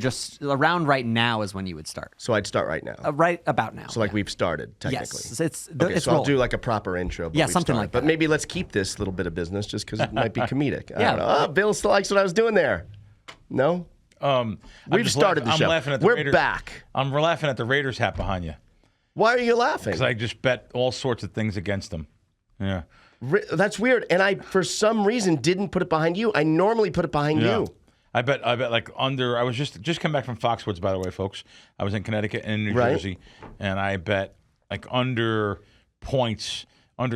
just around right now is when you would start. So I'd start right now. Right about now. So like we've started, technically. Yes. It's Okay, so I'll rolling. do like a proper intro. But Yeah, we've something started. like that. But maybe let's keep this little bit of business just because it might be comedic. I Yeah. don't know. Oh, Bill still likes what I was doing there. No? We've started the show. We're back. I'm laughing at the Raiders hat behind you. Why are you laughing? Because I just bet all sorts of things against them. Yeah. That's weird. And I, for some reason, didn't put it behind you. I normally put it behind you. I bet like under. I was just come back from Foxwoods, by the way, folks. I was in Connecticut and New Jersey, and I bet like under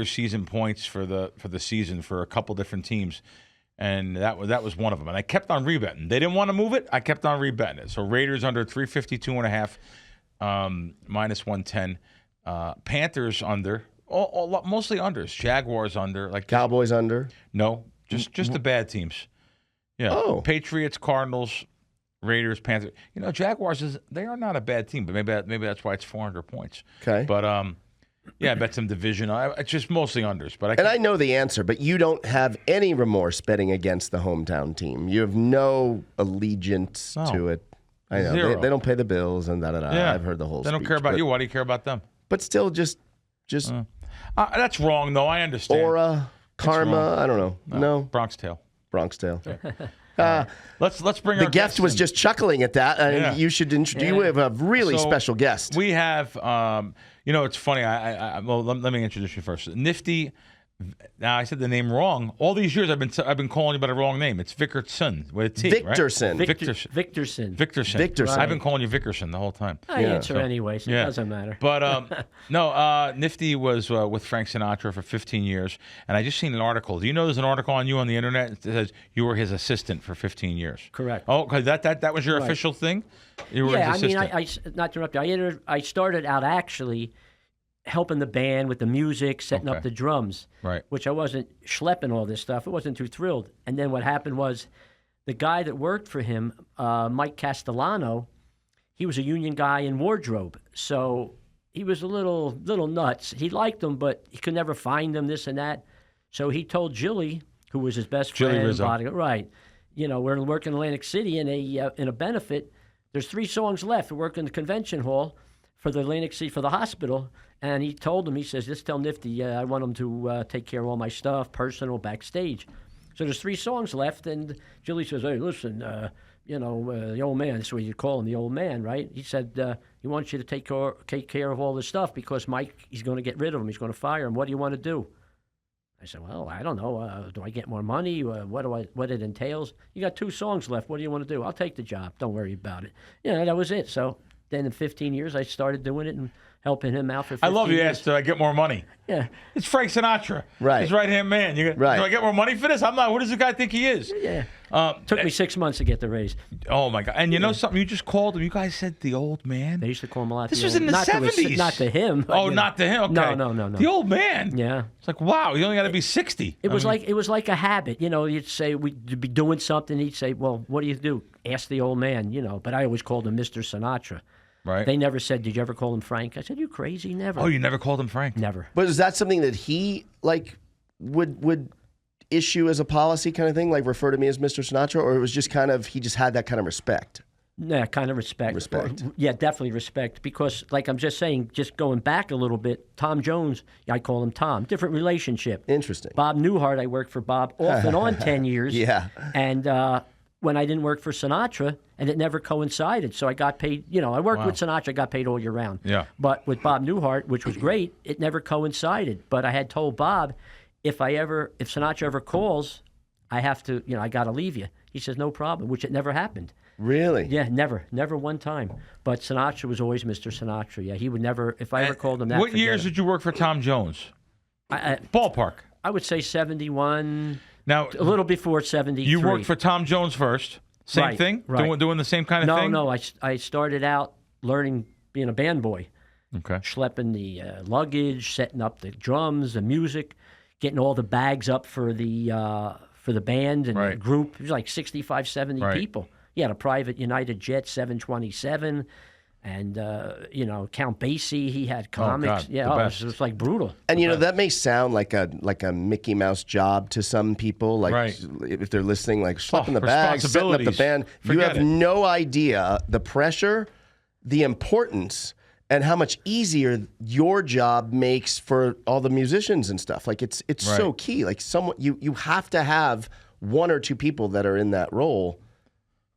season points for the season for a couple different teams, and that was one of them. And I kept on rebetting. They didn't want to move it. I kept on rebetting it. So Raiders under 352.5, minus 110. Panthers under. Mostly unders. Jaguars under. Like Cowboys under. No, just the bad teams. Yeah. Oh. Patriots, Cardinals, Raiders, Panthers. Jaguars they are not a bad team, but maybe that's why it's 400 points. Okay. But I bet some division. It's just mostly unders. But I know the answer, but you don't have any remorse betting against the hometown team. You have no allegiance to it. I know they don't pay the bills and da-da-da. Yeah. I've heard the whole. They don't care about you. Why do you care about them? But still, just. That's wrong, though. I understand. Aura, karma. I don't know. No. Bronx Tale. Bronx Tale. Let's bring the our guest was just chuckling at that. Yeah. You should introduce. You have a really special guest. We have. It's funny. Well, let me introduce you first. Nifty. Now I said the name wrong. All these years I've been calling you by the wrong name. It's Vickerson with a T, Victorson. Right? Victorson. I've been calling you Vickerson the whole time. I answer anyway, so it doesn't matter. But Nifty was with Frank Sinatra for 15 years, and I just seen an article. Do you know there's an article on you on the internet that says you were his assistant for 15 years? Correct. Oh, because that was your official thing. You were his assistant. I not to interrupt you. I started out actually helping the band with the music, setting up the drums, right? Which I wasn't schlepping all this stuff. I wasn't too thrilled. And then what happened was the guy that worked for him, Mike Castellano, he was a union guy in wardrobe. So he was a little nuts. He liked them, but he could never find them, this and that. So he told Jilly, who was his best friend, right, we're working in Atlantic City in a benefit. There's 3 songs left. We're working the convention hall for the Atlantic City, for the hospital. And he told him, he says, just tell Nifty, I want him to take care of all my stuff, personal, backstage. So there's 3 songs left, and Julie says, hey, listen, the old man, that's what you call him, the old man, right? He said, he wants you to take care of all this stuff because Mike, he's going to get rid of him. He's going to fire him. What do you want to do? I said, well, I don't know. Do I get more money? What it entails? You got 2 songs left. What do you want to do? I'll take the job. Don't worry about it. That was it. So then in 15 years, I started doing it and helping him out for 15 years. I love you asked, do I get more money? Yeah. It's Frank Sinatra. Right. His right-hand man. Right. Do I get more money for this? I'm not. What does the guy think he is? Yeah. Took me 6 months to get the raise. Oh, my God. And you know something? You just called him. You guys said the old man? They used to call him a lot. This was in the 70s. Not to him. Oh, not to him? Okay. No. The old man? Yeah. It's like, wow, you only got to be 60. It was like a habit. You'd say, we'd be doing something. He'd say, well, what do you do? Ask the old man, But I always called him Mr. Sinatra. Right. They never said, did you ever call him Frank? I said, you crazy? Never. Oh, you never called him Frank? Never. But is that something that he would issue as a policy kind of thing, like refer to me as Mr. Sinatra, or it was just kind of he just had that kind of respect? Yeah, kind of respect. Respect. Yeah, definitely respect. Because, like I'm just saying, just going back a little bit, Tom Jones, I call him Tom. Different relationship. Interesting. Bob Newhart, I worked for Bob off and on 10 years. Yeah. And when I didn't work for Sinatra, and it never coincided, so I got paid. I worked with Sinatra, I got paid all year round. Yeah. But with Bob Newhart, which was great, it never coincided. But I had told Bob, if Sinatra ever calls, I have to, I got to leave you. He says, no problem, which it never happened. Really? Yeah, never one time. But Sinatra was always Mr. Sinatra. Yeah, he would never, if I ever called him that. What years did you work for Tom Jones? Ballpark. I would say 71. Now, a little before 73. You worked for Tom Jones first. Same thing? Right. Doing the same kind of thing? No. I started out learning being a band boy. Okay. Schlepping the luggage, setting up the drums, the music, getting all the bags up for the band and the group. It was like 65, 70 people. He had a private United Jet 727. And, Count Basie, he had comics. God, it was like brutal. And, that may sound like a Mickey Mouse job to some people. Like, if they're listening, like schlepping the bag, setting up the band. You have no idea the pressure, the importance, and how much easier your job makes for all the musicians and stuff. Like, it's so key. Like, you have to have one or two people that are in that role,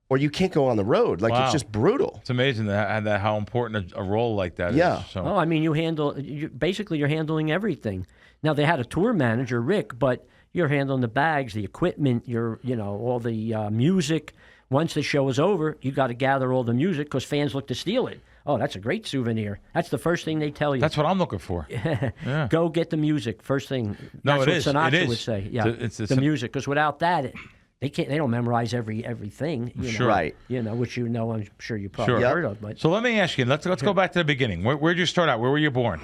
or you can't go on the road. Like, it's just brutal. It's amazing how important a role like that is. So. Oh, I mean, you're handling everything. Now, they had a tour manager, Rick, but you're handling the bags, the equipment, all the music. Once the show is over, you got to gather all the music because fans look to steal it. Oh, that's a great souvenir. That's the first thing they tell you. That's what I'm looking for. Yeah. Go get the music. First thing. That's what Sinatra would say. Yeah, it's the music. Because without that, they don't memorize everything. Sure. Right. Which I'm sure you probably heard of. But so let me ask you. Let's go back to the beginning. Where'd you start out? Where were you born?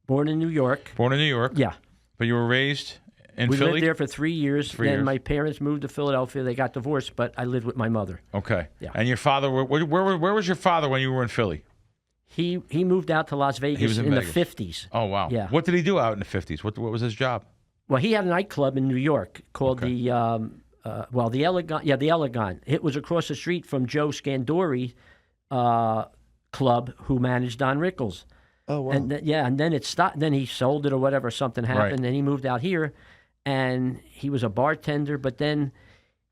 Born in New York. Born in New York. Yeah. But you were raised in Philly? We lived there for 3 years. Then my parents moved to Philadelphia. They got divorced, but I lived with my mother. Okay. Yeah. And your father? Where was your father when you were in Philly? He moved out to Las Vegas in the 50s. Oh, wow. Yeah. What did he do out in the 50s? What was his job? Well, he had a nightclub in New York called the Elegant. Yeah, the Elegant. It was across the street from Joe Scandori club, who managed Don Rickles. Oh, wow. And then it stopped. Then he sold it or whatever. Something happened. Right. Then he moved out here, and he was a bartender. But then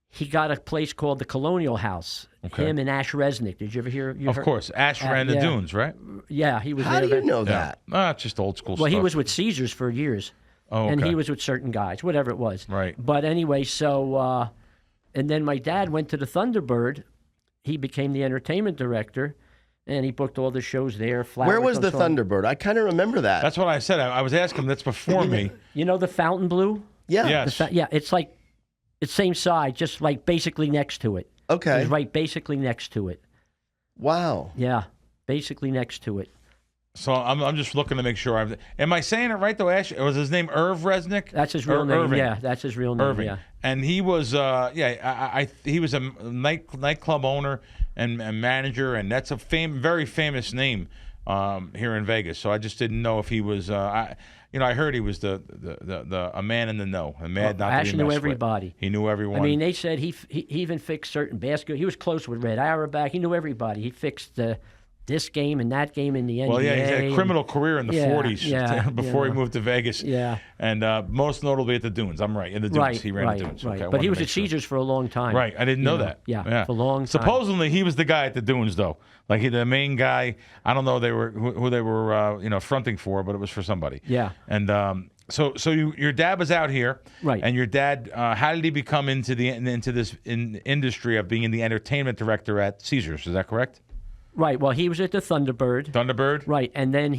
he got a place called the Colonial House. Okay. Him and Ash Resnick. Did you ever hear? Of course. Ash ran the dunes, right? Yeah, he was. How do you know that? It's just old school stuff. Well, he was with Caesars for years. Oh, okay. And he was with certain guys, whatever it was. Right. But anyway, so, and then my dad went to the Thunderbird. He became the entertainment director, and he booked all the shows there. Where was the Thunderbird? I kind of remember that. That's what I said. I was asking him. That's before me. You know the Fontainebleau? Yeah. Yes. It's same side, just like basically next to it. Okay. It's right basically next to it. Wow. Yeah, basically next to it. So I'm just looking to make sure. Am I saying it right though? Ash, was his name Irv Resnick? That's his real name. Irving. Yeah, that's his real name. Irving. Yeah. And he was he was a nightclub owner and manager, and that's a very famous name here in Vegas. So I just didn't know if he was. I heard he was a man in the know, a man not Ash to be knew messed everybody. With. He knew everyone. I mean, they said he even fixed certain basketball. He was close with Red Auerbach. He knew everybody. He fixed this game and that game in the NBA. Well, yeah, he's had a criminal career in the 40s before he moved to Vegas. Yeah. And most notably at the Dunes. I'm right. In the Dunes. He ran the Dunes. Right. Okay, but he was at Caesars for a long time. Right. I didn't know that. Yeah, for a long time. Supposedly, he was the guy at the Dunes, though. Like, the main guy. I don't know who they were fronting for, but it was for somebody. Yeah. And so your dad was out here. Right. And your dad, how did he become into this industry of being the entertainment director at Caesars? Is that correct? Right. Well, he was at the Thunderbird. Thunderbird? Right. And then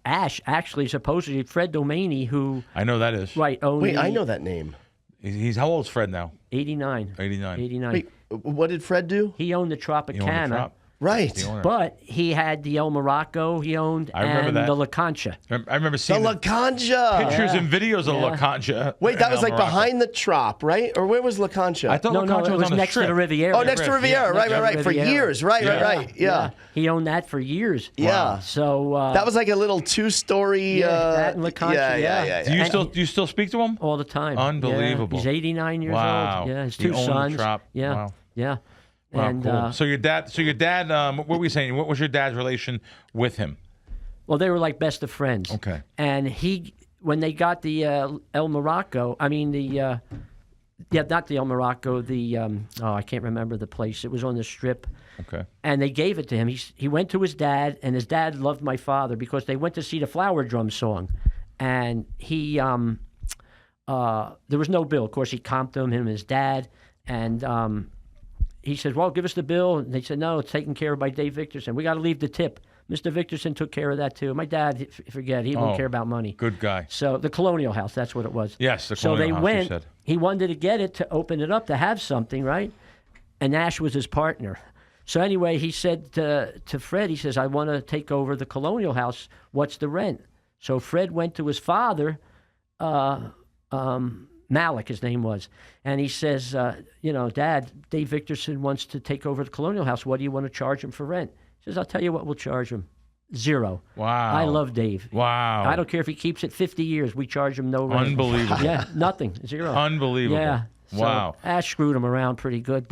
Ash, actually, supposedly, Fred Domaney, who... I know that is. Right. Wait, I know that name. He's how old is Fred now? 89. 89. Wait, what did Fred do? He owned the Tropicana. Right. But he had the El Morocco he owned and the La Concha. I remember seeing the La Concha. Pictures and videos of La Concha. Wait, that was like behind the Trop, right? Or where was La Concha? I thought La Concha was on next strip. to the Riviera. Oh, next to Riviera. Right. For years. Right. Yeah. He owned that for years. Yeah. So that was like a little two-story. That and La Concha. Yeah. Do you still speak to him? All the time. Unbelievable. Yeah. He's 89 years old. Yeah. His two sons. Yeah. Wow. Yeah. Wow, and cool. So your dad. What were we saying? What was your dad's relation with him? Well, they were like best of friends. Okay. And when they got the El Morocco, not the El Morocco, I can't remember the place. It was on the Strip. Okay. And they gave it to him. He went to his dad, and his dad loved my father because they went to see the Flower Drum song, and he there was no bill. Of course, he comped him and his dad, and he said, well, give us the bill. And they said, no, it's taken care of by Dave Vickerson. We got to leave the tip. Mr. Vickerson took care of that, too. My dad, forget, he didn't care about money. Good guy. So the Colonial House, that's what it was. Yes, the Colonial House, went, you said. He wanted to get it to open it up, to have something, right? And Ash was his partner. So anyway, he said to Fred, he says, I want to take over the Colonial House. What's the rent? So Fred went to his father, Malik, his name was. And he says, Dad, Dave Vickerson wants to take over the Colonial House. What do you want to charge him for rent? He says, I'll tell you what we'll charge him. 0. Wow. I love Dave. Wow. I don't care if he keeps it 50 years. We charge him no rent. Unbelievable. Yeah, nothing. 0. Unbelievable. Yeah. So Wow. Ash screwed him around pretty good,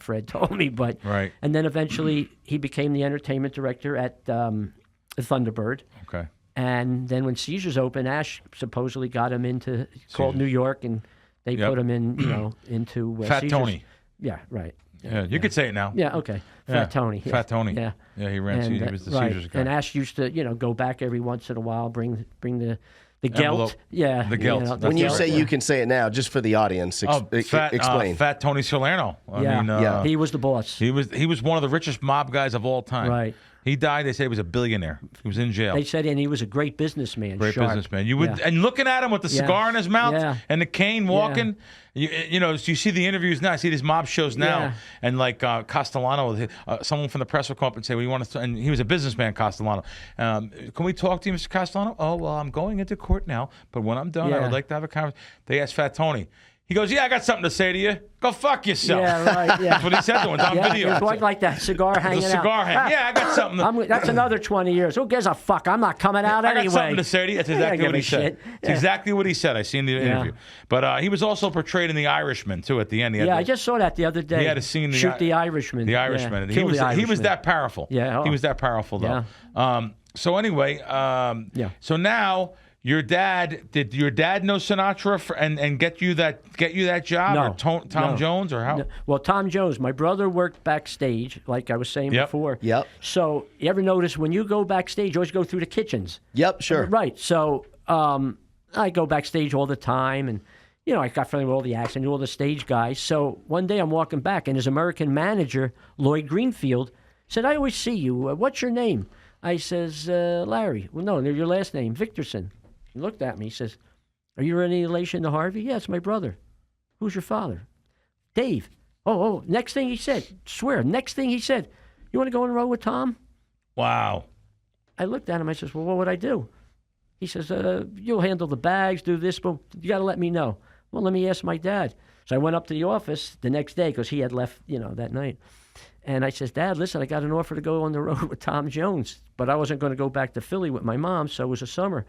Fred told me. But Right. And then eventually he became the entertainment director at Thunderbird. Okay. And then when Caesars opened, Ash supposedly got him into called New York, and they put him in, into Fat Caesars. Tony. Yeah, right. Yeah, you could say it now. Yeah, okay. Yeah. Fat Tony. Yeah. Fat Tony. Yeah. Yeah, he ran. He was the Caesars guy. And Ash used to, go back every once in a while, bring the Envelope. gelt. Yeah. The gelt. When you say you can say it now, just for the audience, explain. Fat Tony Salerno. He was the boss. He was one of the richest mob guys of all time. Right. He died. They say he was a billionaire. He was in jail. They said, and he was a great businessman. Great sharp. businessman. You would, and looking at him with the cigar in his mouth and the cane walking. You see the interviews now. I see these mob shows now, and like Castellano, someone from the press will come up and say, "We want to," and he was a businessman, Castellano. Can we talk to you, Mr. Castellano? Oh, well, I'm going into court now, but when I'm done, I would like to have a conversation. They asked Fat Tony. He goes, "Yeah, I got something to say to you. Go fuck yourself." Yeah, right. Yeah. That's what he said to him. It's on video. It was like that cigar hanging out. The cigar hanging. Yeah, I got something. That's another 20 years. Who gives a fuck? I'm not coming out anyway. I got something to say to you. That's exactly what he said. Shit. It's exactly what he said. I seen the interview. But he was also portrayed in The Irishman too. At the end, I just saw that the other day. He had a scene. Shoot the Irishman. The Irishman. Yeah. He was that powerful. Yeah. He was that powerful though. Yeah. So anyway, so now. Did your dad know Sinatra and get you that job? No. Or Tom Jones or how? No. Well, Tom Jones, my brother worked backstage, like I was saying before. Yep. So you ever notice when you go backstage, you always go through the kitchens? Yep, sure. Right. So I go backstage all the time, and I got friendly with all the acts and all the stage guys. So one day I'm walking back, and his American manager, Lloyd Greenfield, said, "I always see you. What's your name?" I says, "Larry." "Well, no, your last name, Victorson." He looked at me. He says, "Are you any relation to Harvey?" "Yeah, it's my brother." "Who's your father?" "Dave." Oh, next thing he said, next thing he said, "You want to go on the road with Tom?" Wow. I looked at him. I says, "Well, what would I do?" He says, "You'll handle the bags, do this, but you got to let me know." "Well, let me ask my dad." So I went up to the office the next day because he had left, that night. And I says, "Dad, listen, I got an offer to go on the road with Tom Jones, but I wasn't going to go back to Philly with my mom, so it was a summer."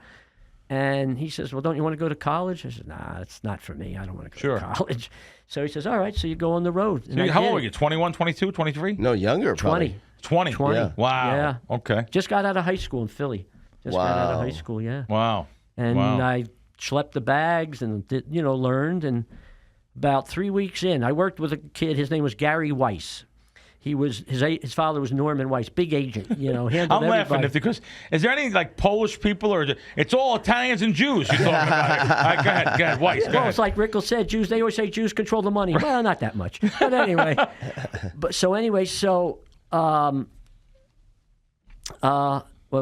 And he says, "Well, don't you want to go to college?" I said, "Nah, it's not for me. I don't want to go to college." So he says, "All right, so you go on the road." So how old were you? 21, 22, 23? No, younger, 20. probably. 20. Yeah. Wow. Yeah. Okay. Just got out of high school in Philly. Got out of high school, yeah. Wow. And I schlepped the bags and, learned. And about 3 weeks in, I worked with a kid. His name was Gary Weiss. He was his father was Norman Weiss, big agent. Handled I'm laughing everybody. because is there any like Polish people or it's all Italians and Jews you're talking about? All right, go ahead, Weiss. Go ahead. It's like Rickles said. They always say Jews control the money. Well, not that much, but anyway. What was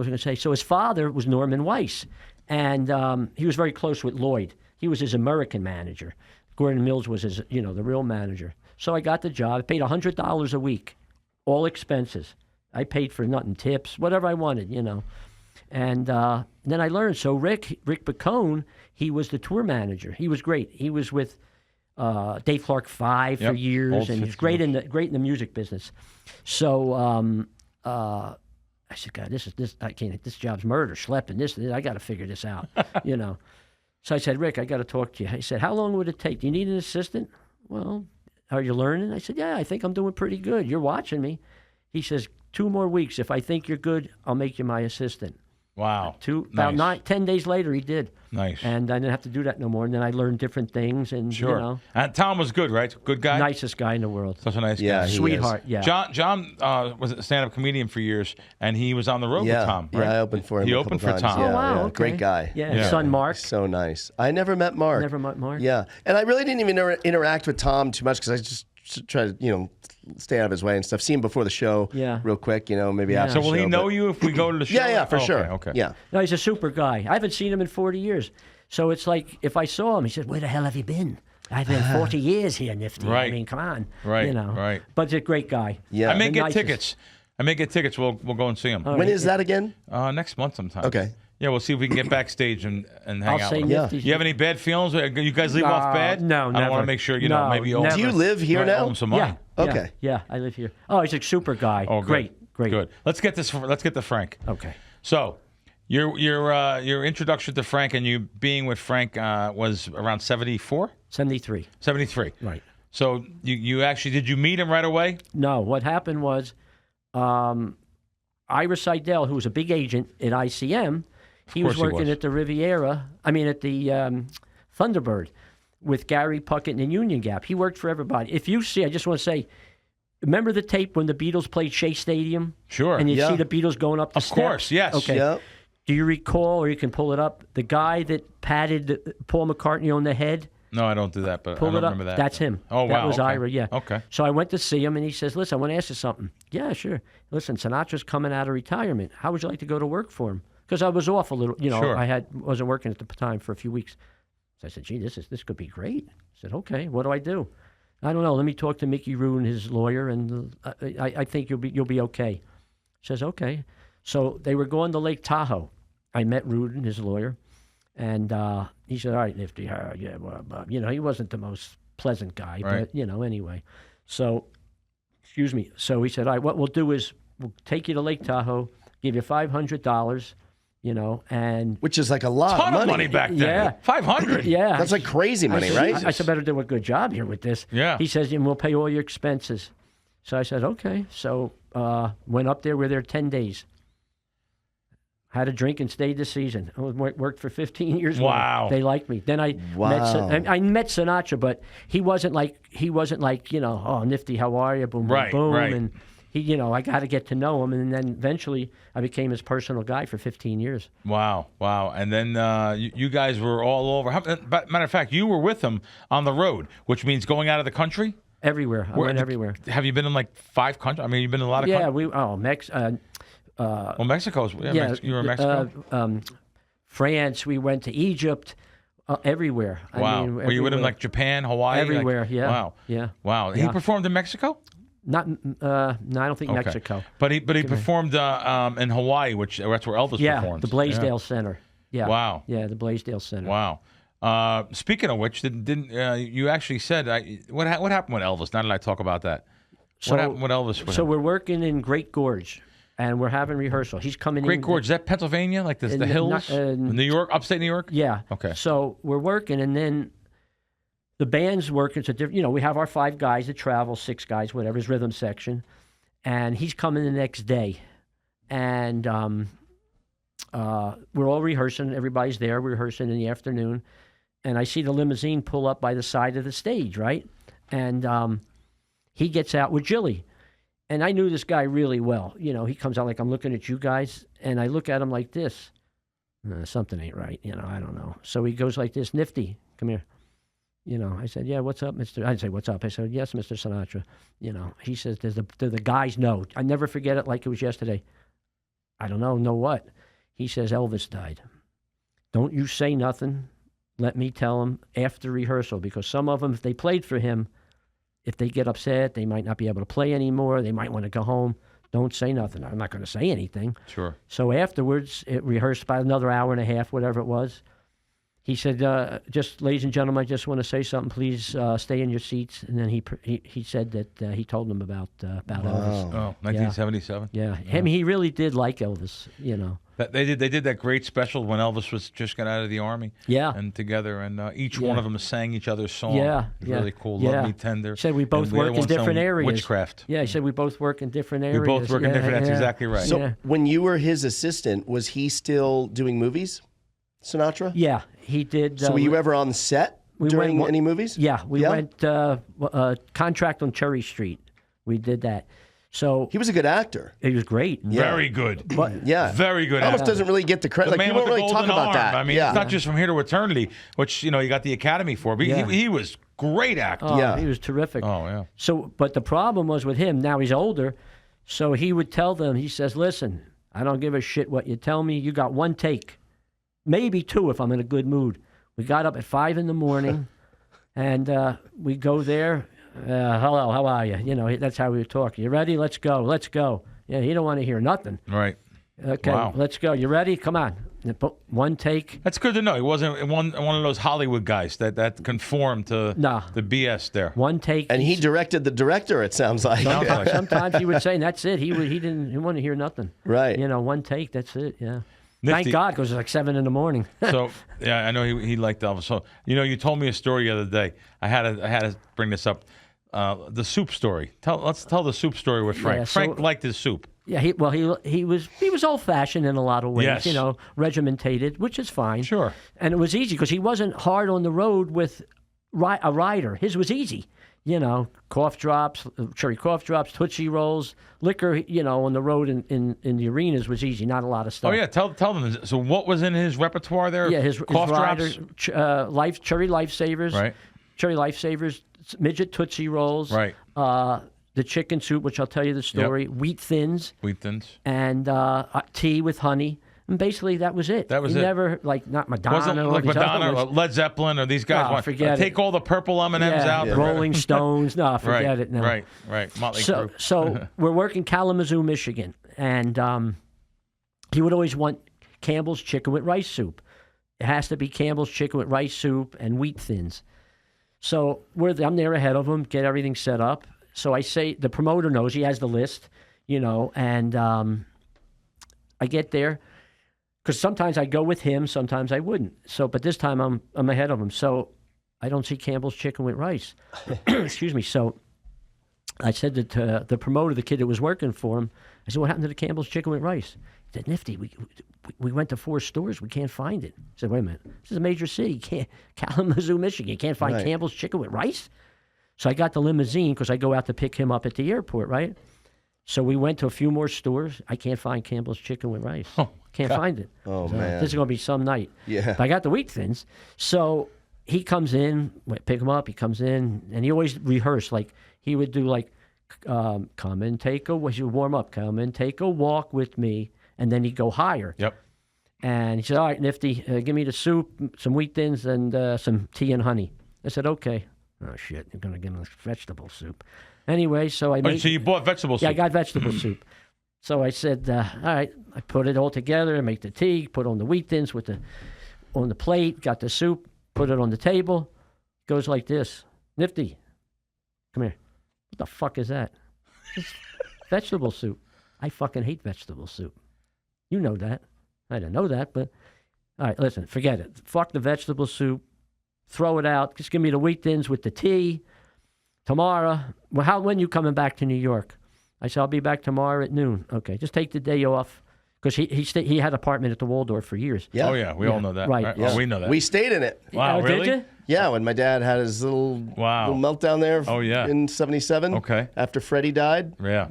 I going to say? So his father was Norman Weiss, and he was very close with Lloyd. He was his American manager. Gordon Mills was his, the real manager. So I got the job. I paid $100 a week, all expenses. I paid for nothing, tips, whatever I wanted, And then I learned. So Rick Bacone, he was the tour manager. He was great. He was with Dave Clark 5 for years, and he's great in the music business. So I said, "God, I can't. This job's murder, schlepping. This I got to figure this out, So I said, "Rick, I got to talk to you." He said, "How long would it take? Do you need an assistant?" "Well, are you learning?" I said, "Yeah, I think I'm doing pretty good. You're watching me." He says, 2 more weeks. If I think you're good, I'll make you my assistant." Wow. About 10 days later, he did. Nice. And I didn't have to do that no more. And then I learned different things. And, And Tom was good, right? Good guy? Nicest guy in the world. Such a nice guy. Yeah, Sweetheart, yeah. John was a stand-up comedian for years, and he was on the road with Tom, right? Yeah, I opened for him. He a opened couple for times. Tom. Yeah, Oh, wow, yeah. okay. Great guy. Yeah, his son Mark. So nice. I never met Mark. Never met Mark. Yeah, and I really didn't even interact with Tom too much because I just try to, stay out of his way and stuff. See him before the show, real quick, maybe after. So the will show, he know you if we go to the show? Yeah, for sure. Okay. Yeah. No, he's a super guy. I haven't seen him in 40 years. So it's like if I saw him, he said, "Where the hell have you been?" "I've been 40 years here, Nifty." Right. I mean, come on. Right, right. But he's a great guy. Yeah. I may The get nicest. tickets. We'll go and see him. When is that again? Next month sometime. Okay. Yeah, we'll see if we can get backstage and hang I'll out. say with him. Nifty. You have any bad feelings? You guys leave off bad? No, I never. want to make sure No, maybe never. Do you live here owe now? him some money. Yeah. Okay. Yeah, I live here. Oh, he's a super guy. Oh, good. Great. Great. Good. Let's get to Frank. Okay. So, your introduction to Frank and you being with Frank was around 74? 73. 73. Right. So you actually did you meet him right away? No. What happened was, Ira Seidel, who was a big agent at ICM, he was working at the Riviera. I mean, at the Thunderbird with Gary Puckett and Union Gap. He worked for everybody. If you see, I just want to say, remember the tape when the Beatles played Shea Stadium? Sure. And you see the Beatles going up the steps? Of course, yes. Okay. Yep. Do you recall, or you can pull it up, the guy that patted Paul McCartney on the head? No, I don't do that, but I Pull don't it up. remember that. That's him. Oh, wow. That was okay. Ira, yeah. Okay. So I went to see him, and he says, listen, I want to ask you something. Yeah, sure. Listen, Sinatra's coming out of retirement. How would you like to go to work for him? Because I was off a little, Sure. I wasn't working at the time for a few weeks. So I said, gee, this could be great. I said, okay, what do I do? I don't know. Let me talk to Mickey Rudin, his lawyer, and I think you'll be okay. He says, okay. So they were going to Lake Tahoe. I met Rudin, his lawyer, and he said, all right, Nifty, yeah, well, he wasn't the most pleasant guy, right. but, anyway. So, excuse me. So he said, all right, what we'll do is we'll take you to Lake Tahoe, give you $500, and... Which is like a lot Ton of money. back then. Yeah. 500. Yeah. That's like crazy money, right? I said, better do a good job here with this. Yeah. He says, and we'll pay all your expenses. So I said, okay. So went up there. We're there 10 days. Had a drink and stayed the season. I worked for 15 years. Wow. They liked me. Then I met Sinatra, but he wasn't like oh, Nifty, how are you? Boom, Right, boom, boom. right. And he, I got to get to know him, and then eventually I became his personal guy for 15 years. Wow. And then you guys were all over. Matter of fact, you were with him on the road, which means going out of the country? Everywhere. I went everywhere. Have you been in like 5 countries? I mean, you've been in a lot of countries. Mexico's. You were in Mexico? France. We went to Egypt. Everywhere. Wow. I mean, were you with him like Japan, Hawaii? Everywhere, yeah. Wow. Yeah. Wow. He performed in Mexico? Not. No, I don't think Okay. Mexico. But he performed in Hawaii, that's where Elvis performed. The Blaisdell Center. Yeah. Wow. Yeah, the Blaisdell Center. Wow. Speaking of which, didn't you actually said what happened with Elvis? Now that I talk about that, what happened with Elvis? So we're working in Great Gorge, and we're having rehearsal. He's coming in. Great Gorge, is that Pennsylvania? Like the hills? New York, upstate New York? Yeah. Okay. So we're working, and then the band's working. It's a different, we have our 5 guys that travel, 6 guys, whatever, his rhythm section, and he's coming the next day, and we're all rehearsing. Everybody's there. We're rehearsing in the afternoon, and I see the limousine pull up by the side of the stage, right? And he gets out with Jilly. And I knew this guy really well. He comes out like, I'm looking at you guys, and I look at him like this. Something ain't right. I don't know. So he goes like this, Nifty, come here. I said, yeah, what's up, Mr. I didn't say, what's up? I said, yes, Mr. Sinatra. He says, do the guys know? I never forget it like it was yesterday. I don't know what? He says, Elvis died. Don't you say nothing. Let me tell him after rehearsal, because some of them, if they played for him, if they get upset, they might not be able to play anymore. They might want to go home. Don't say nothing. I'm not going to say anything. Sure. afterwards, it rehearsed about another hour and a half, whatever it was. He said, just, ladies and gentlemen, I just want to say something. Please stay in your seats. And then he said that he told them about Elvis. Oh, 1977? Yeah. I mean, he really did like Elvis, They did that great special when Elvis was just got out of the army. Yeah. And together, and each one of them sang each other's song. Yeah. It was really cool. Yeah. Love Me Tender. He said we both And the other work in one sang different areas. Witchcraft. Yeah, he said we both work in different areas. We both work in different. That's exactly right. So when you were his assistant, was he still doing movies, Sinatra? Yeah, he did. So were you ever on set during any movies? Yeah, we went Contract on Cherry Street. We did that. So he was a good actor. He was great. Very good. But very good. Almost doesn't really get the credit. The Like, man you with don't the really talk golden about arm. that. I mean, it's not just From Here to Eternity, which he got the Academy for. But he was great actor. Oh, he was terrific. Oh yeah. So, but the problem was with him. Now he's older, so he would tell them. He says, "Listen, I don't give a shit what you tell me. You got 1 take, maybe 2 if I'm in a good mood." We got up at 5 a.m, and we go there. Hello, how are you? That's how we would talk. You ready? Let's go. Yeah, he don't want to hear nothing. Right. Okay, Wow. let's go. You ready? Come on. But one take. That's good to know. He wasn't one of those Hollywood guys that conformed to the BS there. One take. And he directed the director, it sounds like. Sometimes he would say, and that's it. He didn't want to hear nothing. Right. One take, that's it, yeah. Nifty. Thank God, because it's like 7 a.m. So, yeah, I know he liked Elvis. So, you told me a story the other day. I had to bring this up. The soup story. Let's tell the soup story with Frank. Yeah, Frank liked his soup. Yeah, he was old-fashioned in a lot of ways, Yes. Regimentated, which is fine. Sure. And it was easy because he wasn't hard on the road with a rider. His was easy. Cough drops, cherry cough drops, Tootsie Rolls, liquor, on the road in the arenas was easy, not a lot of stuff. Oh, yeah, tell them. So what was in his repertoire there? Yeah, his cough rider, drops? cherry Lifesavers. Right. Cherry Lifesavers, midget Tootsie Rolls. Right. The chicken soup, which I'll tell you the story. Yep. Wheat Thins. And tea with honey. And basically, that was it. He never, not Madonna. Wasn't or like these Madonna other or ones. Led Zeppelin or these guys want forget take it. all the purple M&Ms out. Rolling Stones. No, forget it. No. Right. Motley Crue. So we're working Kalamazoo, Michigan. And he would always want Campbell's chicken with rice soup. It has to be Campbell's chicken with rice soup and Wheat Thins. So I'm there ahead of him, get everything set up. So I say, the promoter knows, he has the list, and I get there. Because sometimes I go with him, sometimes I wouldn't. So, but this time I'm ahead of him. So I don't see Campbell's chicken with rice. Excuse me. So I said to the promoter, the kid that was working for him, I said, "What happened to the Campbell's chicken with rice?" He said, "Nifty, we went to 4 stores, we can't find it." I said, "Wait a minute, this is a major city, Kalamazoo, Michigan. You can't find Campbell's chicken with rice?" So I got the limousine because I go out to pick him up at the airport, right? So we went to a few more stores. I can't find Campbell's chicken with rice. Can't find it. Oh, man. This is going to be some night. Yeah. But I got the Wheat Thins. So he comes in, pick him up, he comes in, and he always rehearsed. Like, he would do come and take a, he would warm up, come and take a walk with me, and then he'd go higher. Yep. And he said, "All right, Nifty, give me the soup, some Wheat Thins, and some tea and honey." I said, "Okay." Oh, shit, you're going to give him vegetable soup. Anyway, so I made... So you bought vegetable soup? Yeah, I got vegetable soup. So I said, all right, I put it all together, make the tea, put on the Wheat Thins on the plate, got the soup, put it on the table. Goes like this. "Nifty, come here. What the fuck is that?" It's vegetable soup. I fucking hate vegetable soup. You know that. I didn't know that, but... All right, listen, forget it. Fuck the vegetable soup. Throw it out. Just give me the Wheat Thins with the tea. Tomorrow. Well, when you coming back to New York? I said, "I'll be back tomorrow at noon." "Okay, just take the day off." Because he had an apartment at the Waldorf for years. Yeah. Oh, yeah. We all know that. Right. Yeah. Oh, we know that. We stayed in it. Wow, really? Did you? Yeah, when my dad had his little meltdown there in 77. Okay. After Freddie died. Yeah.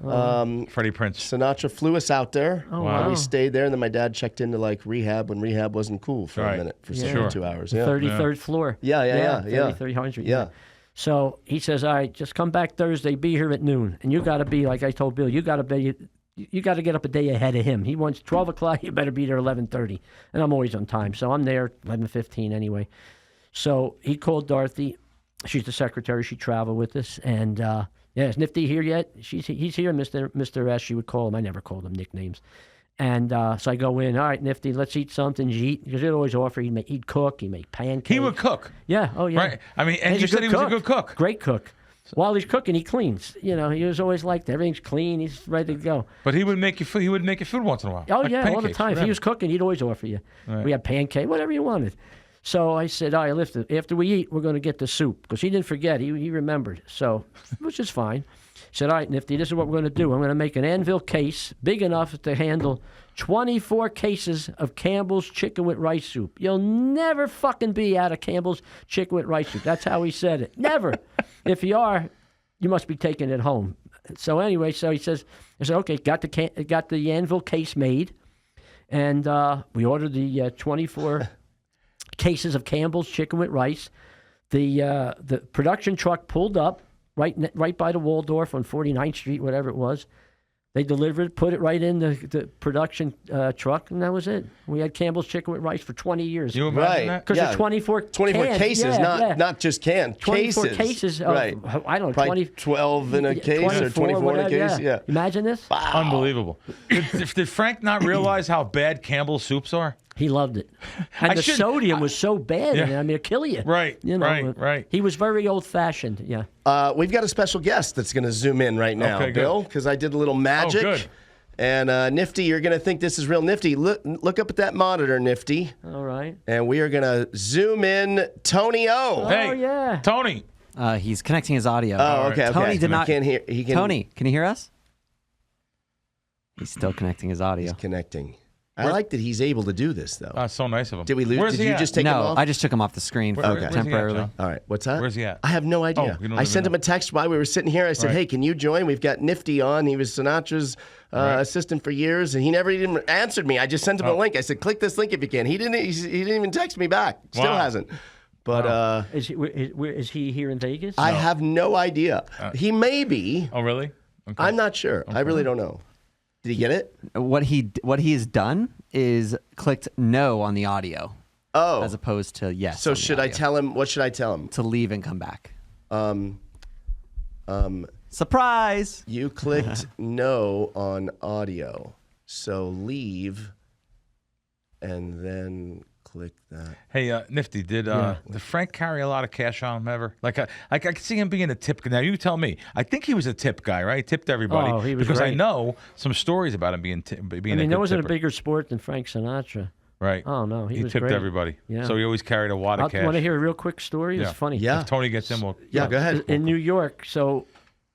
Freddie Prinze. Sinatra flew us out there. Oh, wow. We stayed there, and then my dad checked into rehab when rehab wasn't cool for a minute, for 72 hours. Yeah. 33rd floor. Yeah. 3300. Yeah. So he says, "All right, just come back Thursday, be here at noon." And you got to be, like I told Bill, you got to get up a day ahead of him. He wants 12 o'clock, you better be there 11:30. And I'm always on time. So I'm there 11:15 anyway. So he called Dorothy. She's the secretary. She traveled with us. And, is Nifty here yet? He's here, Mr. S. She would call him. I never called him nicknames. And so I go in, "All right, Nifty, let's eat something." You eat, because he'd always offer. He'd cook. He'd make pancakes. He would cook. Yeah. Oh, yeah. Right. I mean, and you said he was a good cook. Great cook. While he's cooking, he cleans. He was always like that. Everything's clean. He's ready to go. But he would make you food. He would make you food once in a while. Oh, like yeah, all the pancakes, time. whatever. If he was cooking, he'd always offer you. Right. We had pancake, whatever you wanted. So I said, "All right, listen, after we eat, we're going to get the soup." Because he didn't forget. He remembered. So, which is fine. He said, "All right, Nifty, this is what we're going to do. I'm going to make an anvil case big enough to handle 24 cases of Campbell's chicken with rice soup. You'll never fucking be out of Campbell's chicken with rice soup." That's how he said it. Never. If you are, you must be taking it home. So anyway, so he says, I said, "Okay, got the anvil case made." And we ordered the 24 cases of Campbell's chicken with rice. The production truck pulled up right by the Waldorf on 49th Street, whatever it was. They delivered, put it right in the production truck, and that was it. We had Campbell's chicken with rice for 20 years. You imagine that? Because of 24 cases, not just canned. 24 cases of, right. I don't know, probably 12 in a case or 24 in a case. Yeah. Imagine this. Wow. Unbelievable. Did Frank not realize how bad Campbell's soups are? He loved it. And the sodium was so bad. Yeah. I mean, it'd kill you. Right, right. He was very old-fashioned, yeah. We've got a special guest that's going to zoom in right now, Okay, Bill, because I did a little magic. Oh, good. And Nifty, you're going to think this is real Nifty. Look up at that monitor, Nifty. All right. And we are going to zoom in Tony O. Hey, Oh, yeah. Tony. He's connecting his audio. Oh, okay. Tony did not. Can't hear. Tony, can you hear us? He's still connecting his audio. He's connecting. I like that he's able to do this, though. That's so nice of him. Did we lose? Where's Did he you at? just take him No, off? I just took him off the screen Where's he at, temporarily. John? All right. What's that? Where's he at? I have no idea. Oh, you don't I even sent him know. a text while we were sitting here. I said, Right. "Hey, can you join? We've got Nifty on. He was Sinatra's assistant for years, and he never even answered me. I just sent him a link. I said, click this link if you can. He didn't even text me back. Still Wow. hasn't. But Is he here in Vegas? I have no idea. He may be. Oh, really? Okay. I'm not sure. I really don't know. Did he get it? What he has done is clicked no on the audio Oh. as opposed to yes. So on the should I audio. tell him? What should I tell him? to leave and come back? Um, Surprise! you clicked no on audio. So leave and then click that. Hey, Nifty, did Frank carry a lot of cash on him ever? Like I could see him being a tip. Now you tell me. I think he was a tip guy, right? He tipped everybody. Oh, he was because I great. know some stories about him being I a mean, good there wasn't tipper. a bigger sport than Frank Sinatra. Right. Oh, no, he was tipped great. everybody. Yeah. So he always carried a wad of cash. Want to hear a real quick story? Yeah. It's funny. Yeah. If Tony gets in, we'll. Yeah, go ahead. In New York, so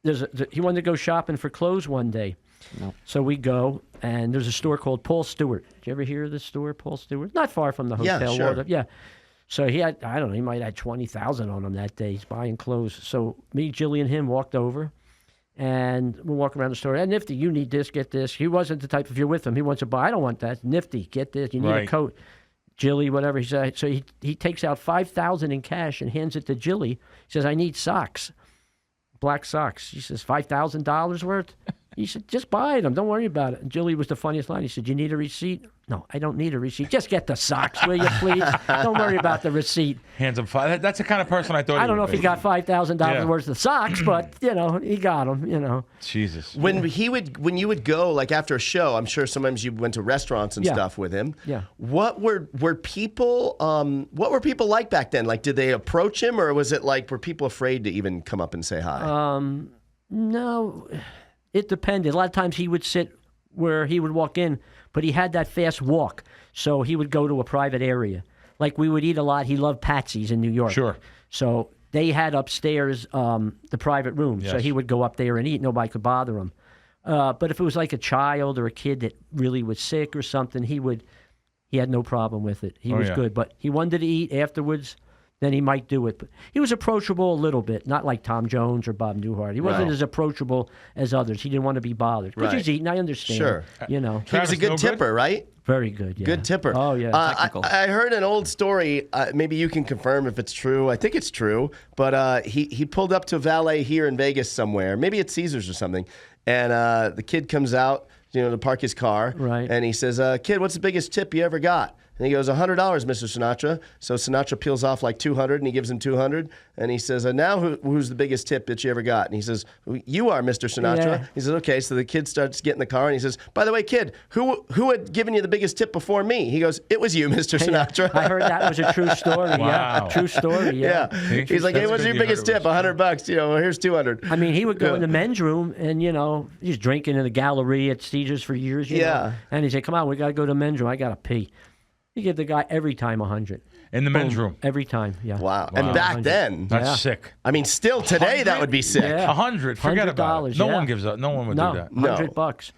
he wanted to go shopping for clothes one day. No. So we go, and there's a store called Paul Stewart. Did you ever hear of this store, Paul Stewart? Not far from the Yeah, hotel. sure. Yeah. So he had, I don't know, he might have had 20,000 on him that day. He's buying clothes. So me, Jilly, and him walked over, and we're walking around the store. Hey, Nifty, you need this, get this. He wasn't the type, if you're with him, he wants to buy. I don't want that. Nifty, get this. You need a Right. coat. Jilly, whatever he said. So he takes out $5,000 in cash and hands it to Jilly. He says, I need socks, black socks. She says, $5,000 worth? He said, just buy them. Don't worry about it. And Jilly was the funniest line. He said, you need a receipt? No, I don't need a receipt. Just get the socks, will you, please? Don't worry about the receipt. Hands him five. That's the kind of person I thought. I don't know if he got $5,000 Yeah. worth of socks, but, he got them, Jesus. When you would go like after a show, I'm sure sometimes you went to restaurants and Yeah. stuff with him. Yeah. What were people like back then? Like, did they approach him, or was it like were people afraid to even come up and say hi? No, it depended. A lot of times he would sit where he would walk in, but he had that fast walk, so he would go to a private area. Like we would eat a lot. He loved Patsy's in New York. Sure. So they had upstairs the private room, so Yes. he would go up there and eat. Nobody could bother him. But if it was like a child or a kid that really was sick or something, he had no problem with it. He was yeah. good. But he wanted to eat afterwards, then he might do it. But he was approachable a little bit, not like Tom Jones or Bob Newhart. He wasn't Right. as approachable as others. He didn't want to be bothered. Because Right. he's eating, I understand. Sure. You know, He was Travis, a good no good? tipper, right? very good. Yeah. Good tipper. Oh, yeah. Technical. I heard an old story. Maybe you can confirm if it's true. I think it's true. But he pulled up to a valet here in Vegas somewhere. Maybe it's Caesars or something. And the kid comes out, to park his car. Right. And he says, "Kid, what's the biggest tip you ever got?" And he goes, $100, Mr. Sinatra. So Sinatra peels off like 200, and he gives him 200. And he says, now who's the biggest tip that you ever got? And he says, you are, Mr. Sinatra. Yeah. He says, okay. So the kid starts getting in the car, and he says, by the way, kid, who had given you the biggest tip before me? He goes, it was you, Mr. Sinatra. I heard that was a true story. Wow. Yeah, true story. Yeah. Yeah. See? He's like, hey, That's what's good your you biggest heard it tip? was $100. Well, here's 200. I mean, he would go Yeah. in the men's room and, he's drinking in the gallery at Caesars for years. You know? Yeah. And he'd say, come on, we got to go to the men's room. I got to pee. You give the guy every time 100. In the men's room. Every time, yeah. Wow. And back 100. then, That's Yeah. sick. I mean, still today, that would be sick. Yeah. 100. Forget about it. $100, No yeah. one gives up. No one would No, do that. No. $100.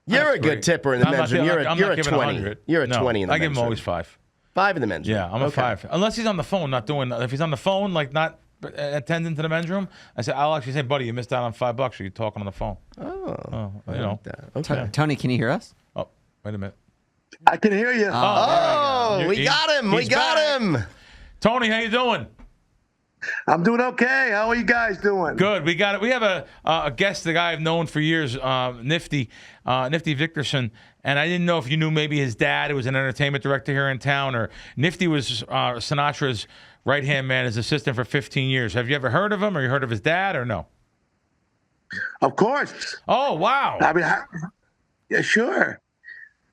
You're That's a good great. tipper in the I'm not men's room. giving- You're I'm a not giving 20. 100. You're a No, 20 in the I give men's him room. always 5. 5 in the men's room. Yeah, I'm a 5. Unless he's on the phone, not doing. If he's on the phone, like not attending to the men's room, I'll actually say, buddy, you missed out on $5. Are you talking on the phone? Oh, you know. Okay. Tony, can you hear us? Oh, wait a minute. I can hear you. Oh, we He- got him. We he's got back. him. Tony, how you doing? I'm doing okay. How are you guys doing? Good. We got it. We have a guest, the guy I've known for years, Nifty Vickerson, and I didn't know if you knew maybe his dad, who was an entertainment director here in town, or Nifty was Sinatra's right-hand man, his assistant for 15 years. Have you ever heard of him, or you heard of his dad, or no? Of course. Oh, wow. I mean, yeah, sure.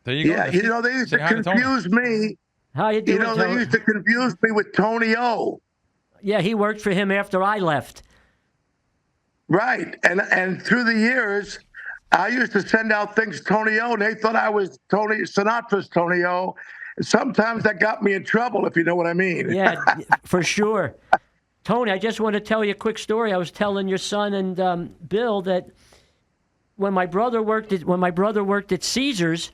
There you go. Yeah, Nifty. you know, they used Say to hi to Tony. confuse me. How you doing, You know, they Tony? used to confuse me with Tony O. Yeah, he worked for him after I left. Right. And through the years, I used to send out things Tony O, and they thought I was Tony Sinatra's Tony O. Sometimes that got me in trouble, if you know what I mean. Yeah, for sure. Tony, I just want to tell you a quick story. I was telling your son and Bill that when my brother worked at Caesars.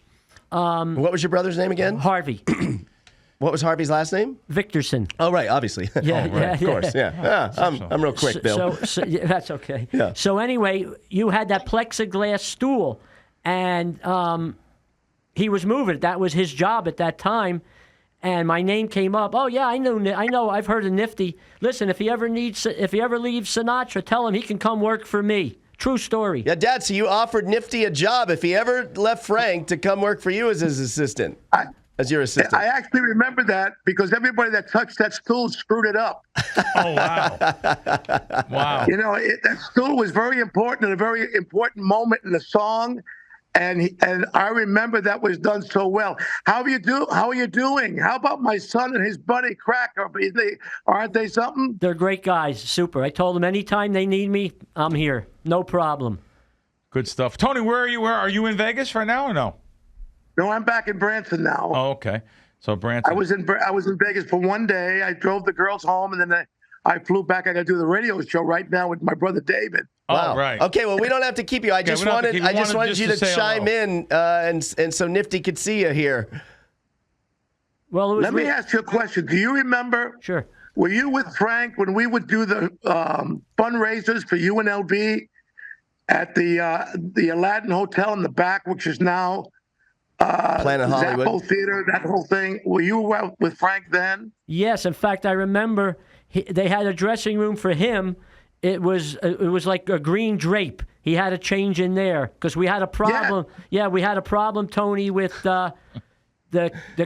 What was your brother's name again? Harvey. What was Harvey's last name? Victorson. Oh, right, obviously. Yeah, Of course, yeah. I'm real quick, Bill. So yeah, that's okay. Yeah. So anyway, you had that plexiglass stool, and he was moving it. That was his job at that time. And my name came up. Oh yeah, I know. I've heard of Nifty. Listen, if he ever leaves Sinatra, tell him he can come work for me. True story. Yeah, Dad, so you offered Nifty a job if he ever left Frank to come work for you as his assistant. As your assistant. I actually remember that because everybody that touched that stool screwed it up. Oh, wow. Wow. You know, that stool was very important and a very important moment in the song. And I remember that was done so well. How are you doing? How about my son and his buddy Krackomberger? Aren't they something? They're great guys. Super. I told them anytime they need me, I'm here. No problem. Good stuff. Tony, where are you? Where are you in Vegas right now or no? No, I'm back in Branson now. Oh, okay. So Branson. I was in Vegas for one day. I drove the girls home, and then I flew back. I got to do the radio show right now with my brother David. Wow. Oh, right. Okay, well, we don't have to keep you. I just wanted you to chime in, and so Nifty could see you here. Well, Let me ask you a question. Do you remember? Sure. Were you with Frank when we would do the fundraisers for UNLV at the Aladdin Hotel in the back, which is now Planet Hollywood Zappo Theater, that whole thing? Were you with Frank then? Yes. In fact, I remember they had a dressing room for him. It was like a green drape. He had a change in there because we had a problem. Yeah, we had a problem, Tony, with the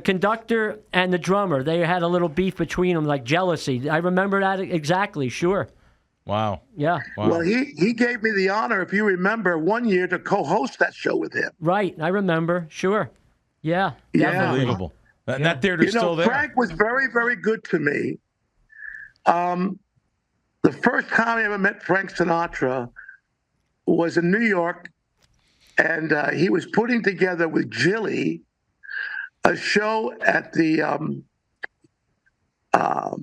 conductor and the drummer. They had a little beef between them, like jealousy. I remember that exactly. Sure. Wow. Yeah. Wow. Well, he gave me the honor, if you remember, one year to co-host that show with him. Right. I remember. Sure. Yeah. Yeah. Unbelievable. That theater's still there. Frank was very, very good to me. The first time I ever met Frank Sinatra was in New York, and he was putting together with Jilly a show at the, oh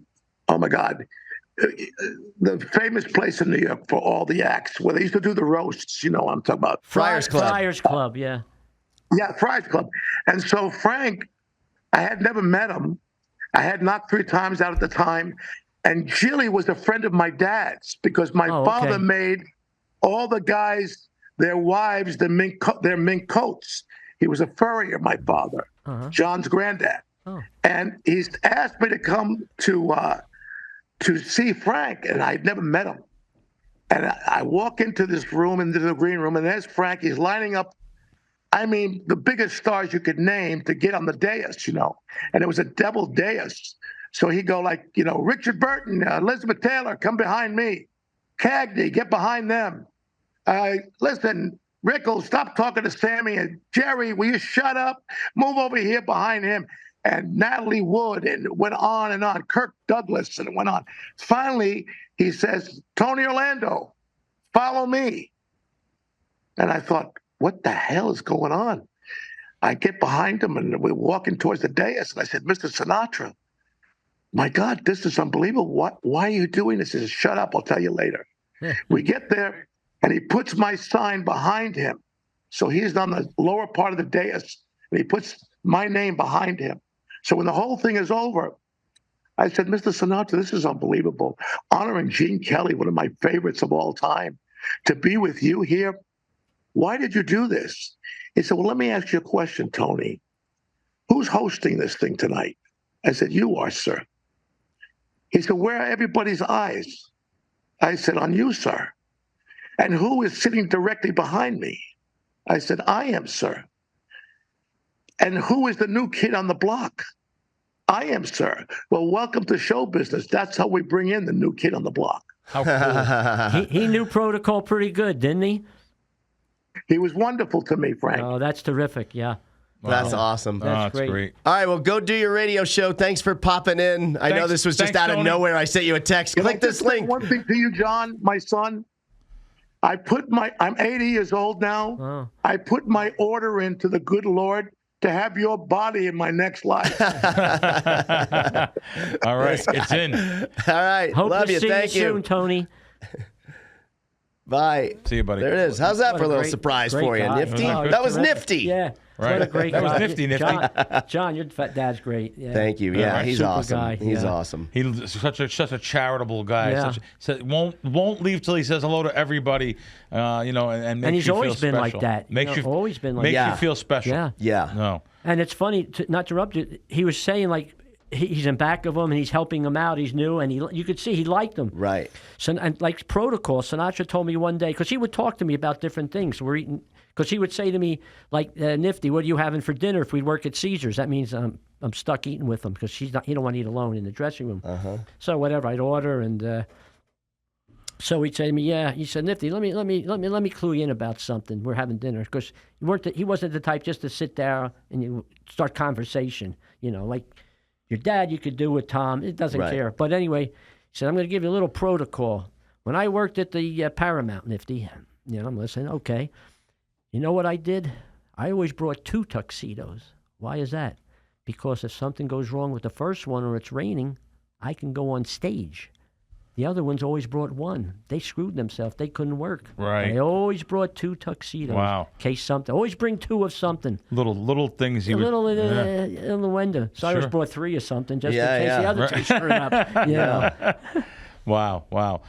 my God, the famous place in New York for all the acts where they used to do the roasts. You know what I'm talking about. Friars Club. Friars Club, yeah. Yeah, Friars Club. And so Frank, I had never met him. I had knocked 3 times out at the time. And Jilly was a friend of my dad's because my father made all the guys, their wives, their mink coats. He was a furrier, my father, John's granddad. Oh. And he's asked me to come to see Frank, and I'd never met him. And I walk into this room, into the green room, and there's Frank. He's lining up, I mean, the biggest stars you could name to get on the dais, you know. And it was a double dais. So he'd go like, you know, Richard Burton, Elizabeth Taylor, come behind me. Cagney, get behind them. Listen, Rickles, stop talking to Sammy. And Jerry, will you shut up? Move over here behind him. And Natalie Wood, and it went on and on. Kirk Douglas, and it went on. Finally, he says, Tony Orlando, follow me. And I thought, what the hell is going on? I get behind him, and we're walking towards the dais. And I said, Mr. Sinatra, my God, this is unbelievable. Why are you doing this? He says, shut up, I'll tell you later. We get there, and he puts my sign behind him. So he's on the lower part of the dais, and he puts my name behind him. So when the whole thing is over, I said, Mr. Sinatra, this is unbelievable. Honoring Gene Kelly, one of my favorites of all time, to be with you here. Why did you do this? He said, well, let me ask you a question, Tony. Who's hosting this thing tonight? I said, you are, sir. He said, where are everybody's eyes? I said, on you, sir. And who is sitting directly behind me? I said, I am, sir. And who is the new kid on the block? I am, sir. Well, welcome to show business. That's how we bring in the new kid on the block. How cool. he knew protocol pretty good, didn't he? He was wonderful to me, Frank. Oh, that's terrific, yeah. That's awesome. That's great. All right, well, go do your radio show. Thanks for popping in. I know this was just out of nowhere. I sent you a text. Click this link. One thing to you, John, my son. I'm 80 years old now. Oh. I put my order into the good Lord to have your body in my next life. All right, it's in. All right, hope love to you. See Thank you soon, Tony. Bye. See you, buddy. There it is. How's that for a little surprise for you, Nifty? That was nifty. Yeah. Right. What a great that guy. was nifty. John, your dad's great. Yeah. Thank you. Yeah, he's super awesome. Guy. He's awesome. He's such a charitable guy. Yeah. Won't leave till he says hello to everybody. And makes he's you always feel been special. like that. Always been like that. Makes you feel special. Yeah. Yeah. No. And it's funny, not to interrupt you, he was saying like he's in back of him and he's helping him out. He's new, and you could see he liked him. Right. So, and like protocol, Sinatra told me one day, because he would talk to me about different things. We're eating, because he would say to me, like, Nifty, what are you having for dinner if we work at Caesars? That means I'm stuck eating with him because he don't want to eat alone in the dressing room. So whatever, I'd order, and so he'd say to me, yeah. He said, Nifty, let me clue you in about something. We're having dinner, because he wasn't the type just to sit there and you start conversation. Like your dad, you could do with Tom. It doesn't care. But anyway, he said, I'm going to give you a little protocol. When I worked at the Paramount, Nifty, I'm listening. Okay. You know what I did? I always brought 2 tuxedos. Why is that? Because if something goes wrong with the first one or it's raining, I can go on stage. The other ones always brought 1. They screwed themselves. They couldn't work. Right. They always brought 2 tuxedos. Wow. In case something. Always bring 2 of something. Little things. Innuendo. So I always brought 3 or something just in case the other 2 screwed up. Wow.